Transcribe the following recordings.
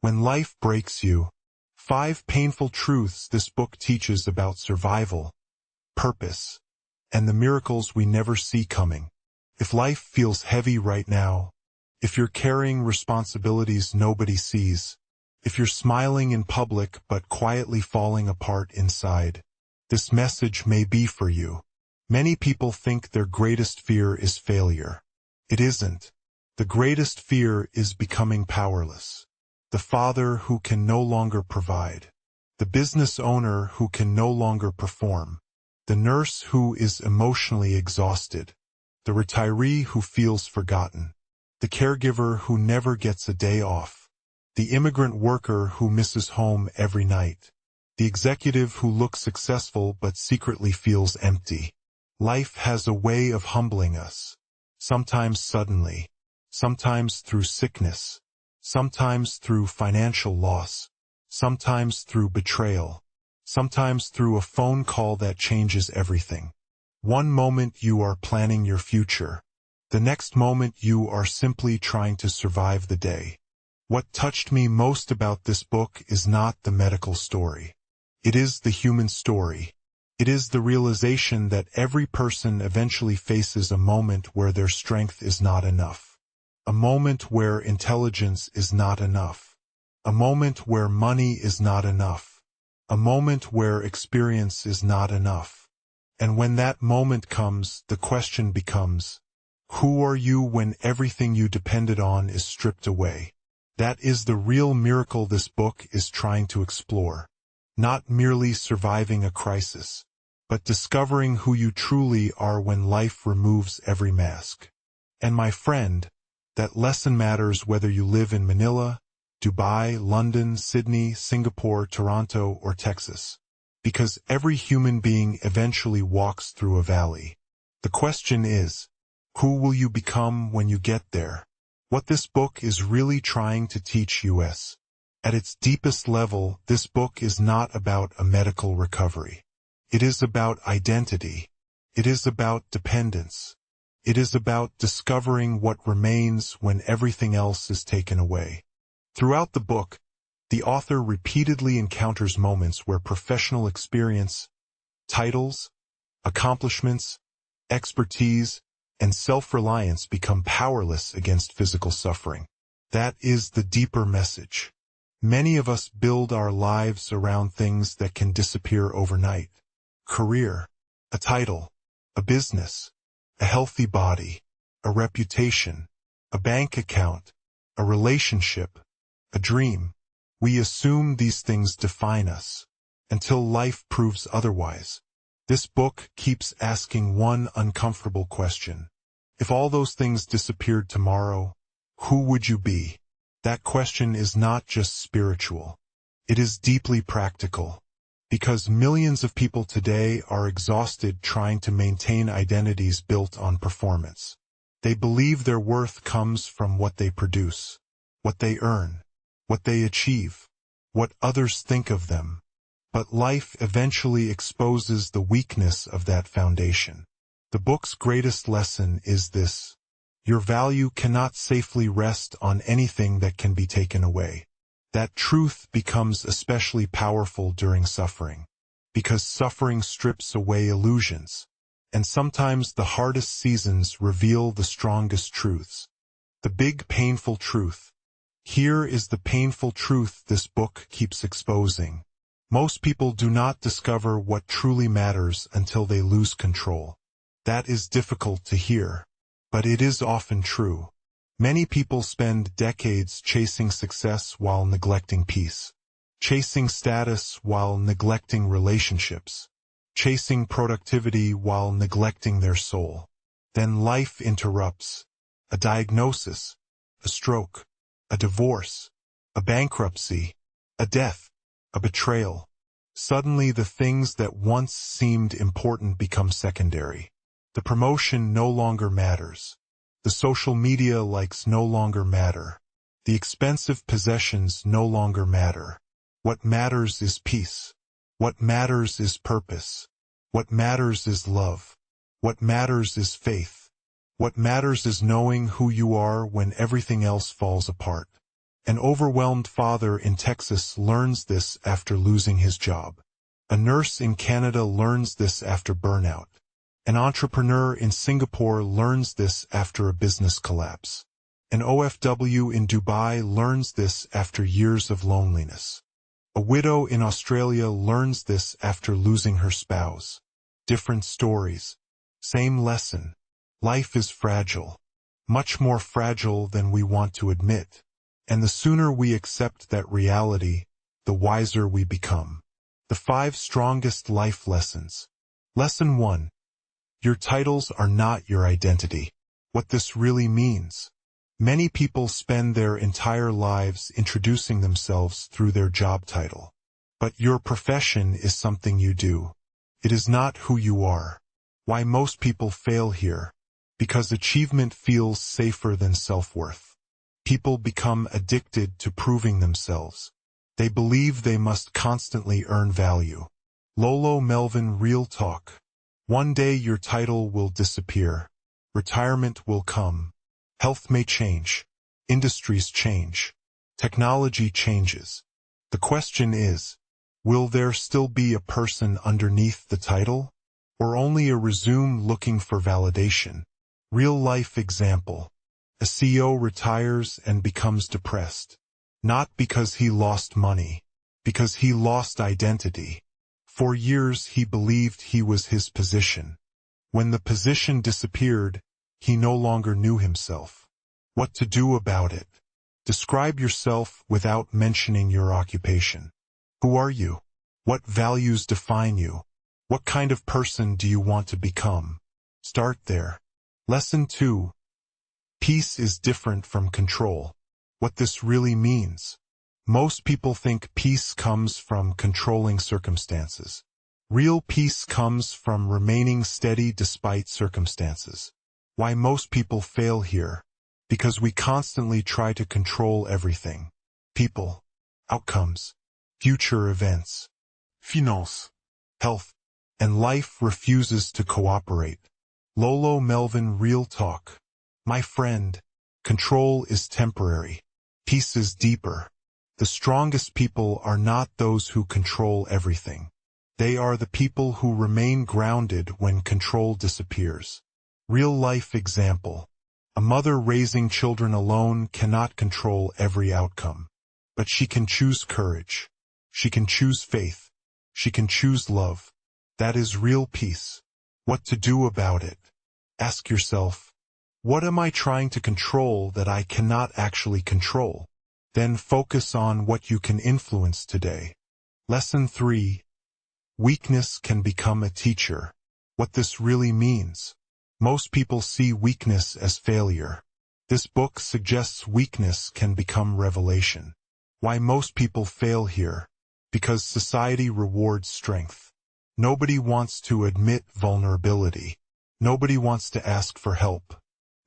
When life breaks you. 5 painful truths this book teaches about survival, purpose, and the miracles we never see coming. If life feels heavy right now, if you're carrying responsibilities nobody sees, if you're smiling in public but quietly falling apart inside, this message may be for you. Many people think their greatest fear is failure. It isn't. The greatest fear is becoming powerless. The father who can no longer provide. The business owner who can no longer perform. The nurse who is emotionally exhausted. The retiree who feels forgotten. The caregiver who never gets a day off. The immigrant worker who misses home every night. The executive who looks successful but secretly feels empty. Life has a way of humbling us. Sometimes suddenly. Sometimes through sickness. Sometimes through financial loss. Sometimes through betrayal. Sometimes through a phone call that changes everything. One moment you are planning your future. The next moment you are simply trying to survive the day. What touched me most about this book is not the medical story. It is the human story. It is the realization that every person eventually faces a moment where their strength is not enough. A moment where intelligence is not enough. A moment where money is not enough. A moment where experience is not enough. And when that moment comes, the question becomes, who are you when everything you depended on is stripped away? That is the real miracle this book is trying to explore. Not merely surviving a crisis, but discovering who you truly are when life removes every mask. And my friend, that lesson matters whether you live in Manila, Dubai, London, Sydney, Singapore, Toronto, or Texas. Because every human being eventually walks through a valley. The question is, who will you become when you get there? What this book is really trying to teach us. At its deepest level, this book is not about a medical recovery. It is about identity. It is about dependence. It is about discovering what remains when everything else is taken away. Throughout the book, the author repeatedly encounters moments where professional experience, titles, accomplishments, expertise, and self-reliance become powerless against physical suffering. That is the deeper message. Many of us build our lives around things that can disappear overnight. Career, a title, a business, a healthy body, a reputation, a bank account, a relationship, a dream. We assume these things define us, until life proves otherwise. This book keeps asking one uncomfortable question. If all those things disappeared tomorrow, who would you be? That question is not just spiritual. It is deeply practical. Because millions of people today are exhausted trying to maintain identities built on performance. They believe their worth comes from what they produce, what they earn, what they achieve, what others think of them. But life eventually exposes the weakness of that foundation. The book's greatest lesson is this. Your value cannot safely rest on anything that can be taken away. That truth becomes especially powerful during suffering, because suffering strips away illusions, and sometimes the hardest seasons reveal the strongest truths. The big painful truth. Here is the painful truth this book keeps exposing. Most people do not discover what truly matters until they lose control. That is difficult to hear, but it is often true. Many people spend decades chasing success while neglecting peace, chasing status while neglecting relationships, chasing productivity while neglecting their soul. Then life interrupts. A diagnosis, a stroke, a divorce, a bankruptcy, a death, a betrayal. Suddenly the things that once seemed important become secondary. The promotion no longer matters. The social media likes no longer matter. The expensive possessions no longer matter. What matters is peace. What matters is purpose. What matters is love. What matters is faith. What matters is knowing who you are when everything else falls apart. An overwhelmed father in Texas learns this after losing his job. A nurse in Canada learns this after burnout. An entrepreneur in Singapore learns this after a business collapse. An OFW in Dubai learns this after years of loneliness. A widow in Australia learns this after losing her spouse. Different stories. Same lesson. Life is fragile. Much more fragile than we want to admit. And the sooner we accept that reality, the wiser we become. The 5 strongest life lessons. Lesson 1. Your titles are not your identity. What this really means. Many people spend their entire lives introducing themselves through their job title. But your profession is something you do. It is not who you are. Why most people fail here. Because achievement feels safer than self-worth. People become addicted to proving themselves. They believe they must constantly earn value. Lolo Melvyn Real Talk. One day your title will disappear. Retirement will come. Health may change. Industries change. Technology changes. The question is, will there still be a person underneath the title? Or only a resume looking for validation? Real-life example. A CEO retires and becomes depressed. Not because he lost money. Because he lost identity. For years he believed he was his position. When the position disappeared, he no longer knew himself. What to do about it? Describe yourself without mentioning your occupation. Who are you? What values define you? What kind of person do you want to become? Start there. Lesson 2. Peace is different from control. What this really means. Most people think peace comes from controlling circumstances. Real peace comes from remaining steady despite circumstances. Why most people fail here. Because we constantly try to control everything. People, outcomes, future events, finance, health, and life refuses to cooperate. Lolo Melvyn Real Talk. My friend, control is temporary. Peace is deeper. The strongest people are not those who control everything. They are the people who remain grounded when control disappears. Real-life example. A mother raising children alone cannot control every outcome. But she can choose courage. She can choose faith. She can choose love. That is real peace. What to do about it? Ask yourself, what am I trying to control that I cannot actually control? Then focus on what you can influence today. Lesson 3. Weakness can become a teacher. What this really means. Most people see weakness as failure. This book suggests weakness can become revelation. Why most people fail here. Because society rewards strength. Nobody wants to admit vulnerability. Nobody wants to ask for help.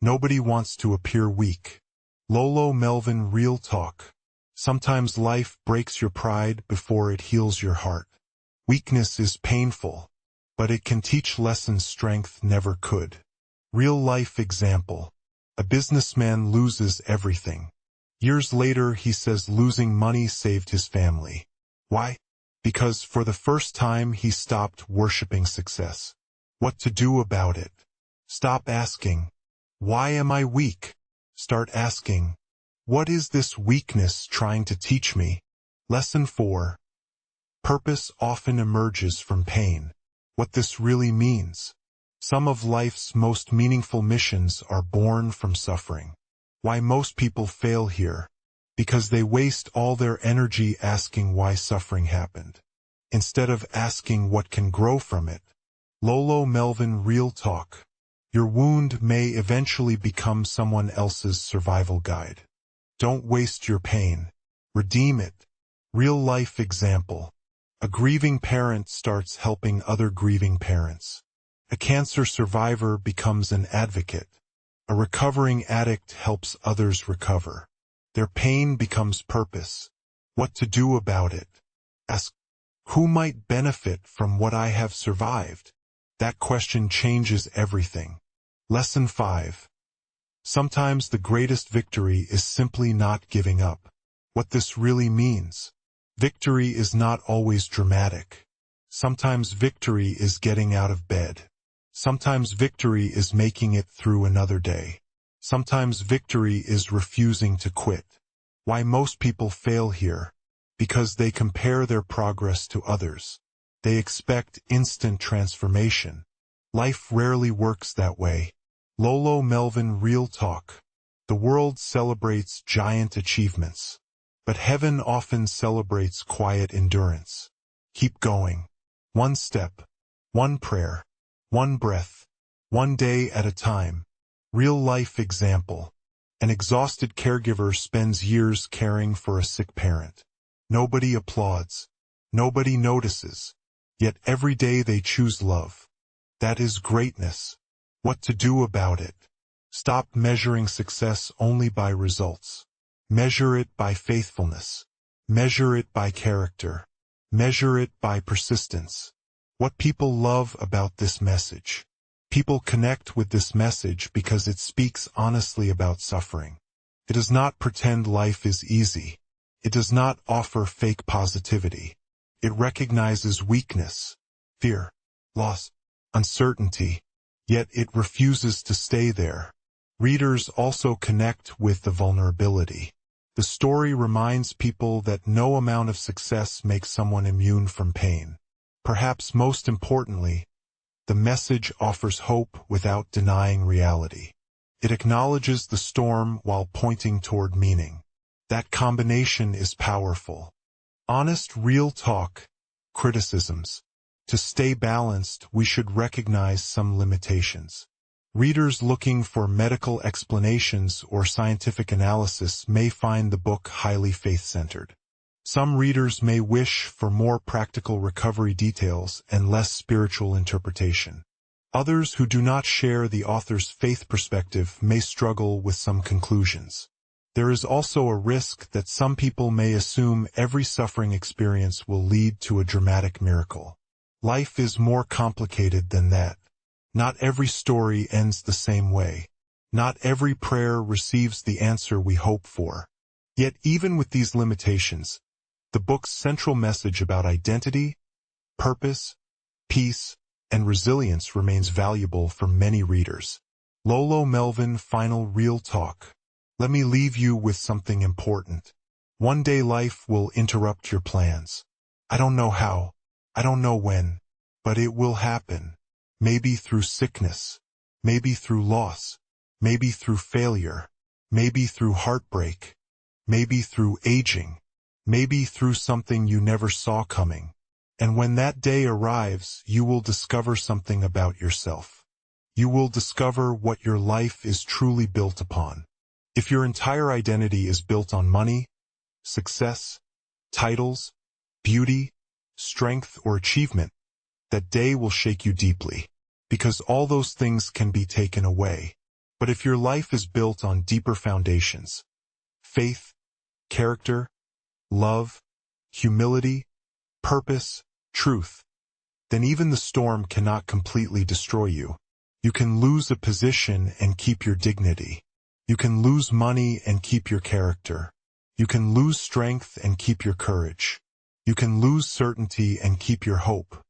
Nobody wants to appear weak. Lolo Melvyn Real Talk. Sometimes life breaks your pride before it heals your heart. Weakness is painful, but it can teach lessons strength never could. Real-life example. A businessman loses everything. Years later he says losing money saved his family. Why? Because for the first time he stopped worshiping success. What to do about it? Stop asking, why am I weak? Start asking, what is this weakness trying to teach me? Lesson 4. Purpose often emerges from pain. What this really means. Some of life's most meaningful missions are born from suffering. Why most people fail here. Because they waste all their energy asking why suffering happened, instead of asking what can grow from it. Lolo Melvyn Real Talk. Your wound may eventually become someone else's survival guide. Don't waste your pain. Redeem it. Real-life example. A grieving parent starts helping other grieving parents. A cancer survivor becomes an advocate. A recovering addict helps others recover. Their pain becomes purpose. What to do about it? Ask, who might benefit from what I have survived? That question changes everything. Lesson 5. Sometimes the greatest victory is simply not giving up. what this really means. Victory is not always dramatic. Sometimes victory is getting out of bed. Sometimes victory is making it through another day. Sometimes victory is refusing to quit. Why most people fail here? Because they compare their progress to others. They expect instant transformation. Life rarely works that way. Lolo Melvyn, Real Talk. The world celebrates giant achievements, but heaven often celebrates quiet endurance. Keep going. One step, one prayer, one breath, one day at a time. Real life example. An exhausted caregiver spends years caring for a sick parent. Nobody applauds. Nobody notices. Yet every day they choose love. That is greatness. What to do about it? Stop measuring success only by results. Measure it by faithfulness. Measure it by character. Measure it by persistence. What people love about this message. People connect with this message because it speaks honestly about suffering. It does not pretend life is easy. It does not offer fake positivity. It recognizes weakness, fear, loss, uncertainty, yet it refuses to stay there. Readers also connect with the vulnerability. The story reminds people that no amount of success makes someone immune from pain. Perhaps most importantly, the message offers hope without denying reality. It acknowledges the storm while pointing toward meaning. That combination is powerful. Honest, real talk, criticisms. To stay balanced, we should recognize some limitations. Readers looking for medical explanations or scientific analysis may find the book highly faith-centered. Some readers may wish for more practical recovery details and less spiritual interpretation. Others who do not share the author's faith perspective may struggle with some conclusions. There is also a risk that some people may assume every suffering experience will lead to a dramatic miracle. Life is more complicated than that. Not every story ends the same way. Not every prayer receives the answer we hope for. Yet even with these limitations, the book's central message about identity, purpose, peace, and resilience remains valuable for many readers. Lolo Melvyn, Final Real Talk. Let me leave you with something important. One day life will interrupt your plans. I don't know how, I don't know when, but it will happen. Maybe through sickness, maybe through loss, maybe through failure, maybe through heartbreak, maybe through aging, maybe through something you never saw coming. And when that day arrives, you will discover something about yourself. You will discover what your life is truly built upon. If your entire identity is built on money, success, titles, beauty, strength, or achievement, that day will shake you deeply, because all those things can be taken away. But if your life is built on deeper foundations, faith, character, love, humility, purpose, truth, then even the storm cannot completely destroy you. You can lose a position and keep your dignity. You can lose money and keep your character. You can lose strength and keep your courage. You can lose certainty and keep your hope.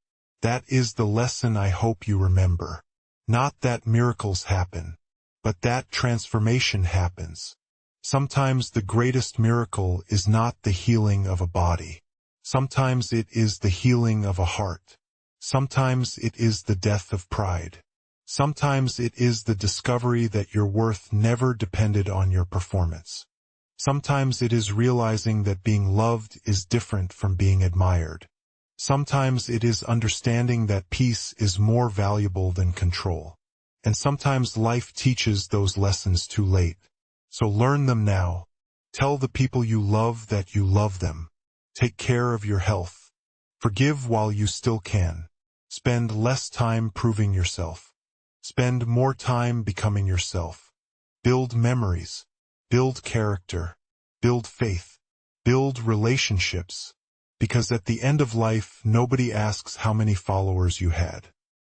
That is the lesson I hope you remember. Not that miracles happen, but that transformation happens. Sometimes the greatest miracle is not the healing of a body. Sometimes it is the healing of a heart. Sometimes it is the death of pride. Sometimes it is the discovery that your worth never depended on your performance. Sometimes it is realizing that being loved is different from being admired. Sometimes it is understanding that peace is more valuable than control. And sometimes life teaches those lessons too late. So learn them now. Tell the people you love that you love them. Take care of your health. Forgive while you still can. Spend less time proving yourself. Spend more time becoming yourself. Build memories. Build character. Build faith. Build relationships. Because at the end of life, nobody asks how many followers you had.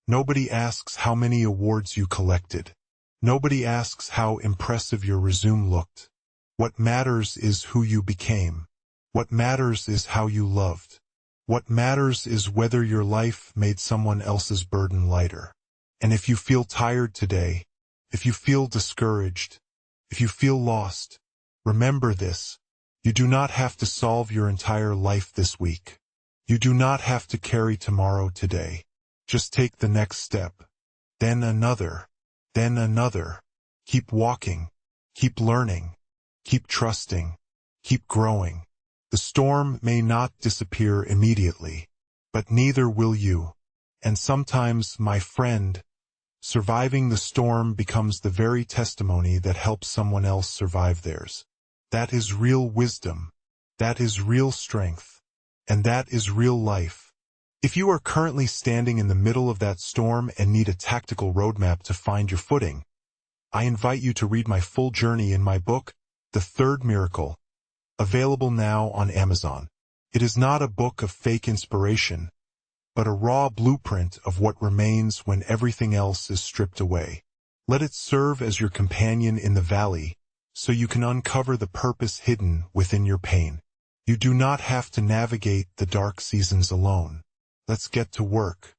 Nobody asks how many awards you collected. Nobody asks how impressive your resume looked. What matters is who you became. What matters is how you loved. What matters is whether your life made someone else's burden lighter. And if you feel tired today, if you feel discouraged, if you feel lost, remember this. You do not have to solve your entire life this week. You do not have to carry tomorrow today. Just take the next step. Then another. Then another. Keep walking. Keep learning. Keep trusting. Keep growing. The storm may not disappear immediately, but neither will you. And sometimes, my friend, surviving the storm becomes the very testimony that helps someone else survive theirs. That is real wisdom. That is real strength. And that is real life. If you are currently standing in the middle of that storm and need a tactical roadmap to find your footing, I invite you to read my full journey in my book, The Third Miracle, available now on Amazon. It is not a book of fake inspiration, but a raw blueprint of what remains when everything else is stripped away. Let it serve as your companion in the valley, so you can uncover the purpose hidden within your pain. You do not have to navigate the dark seasons alone. Let's get to work.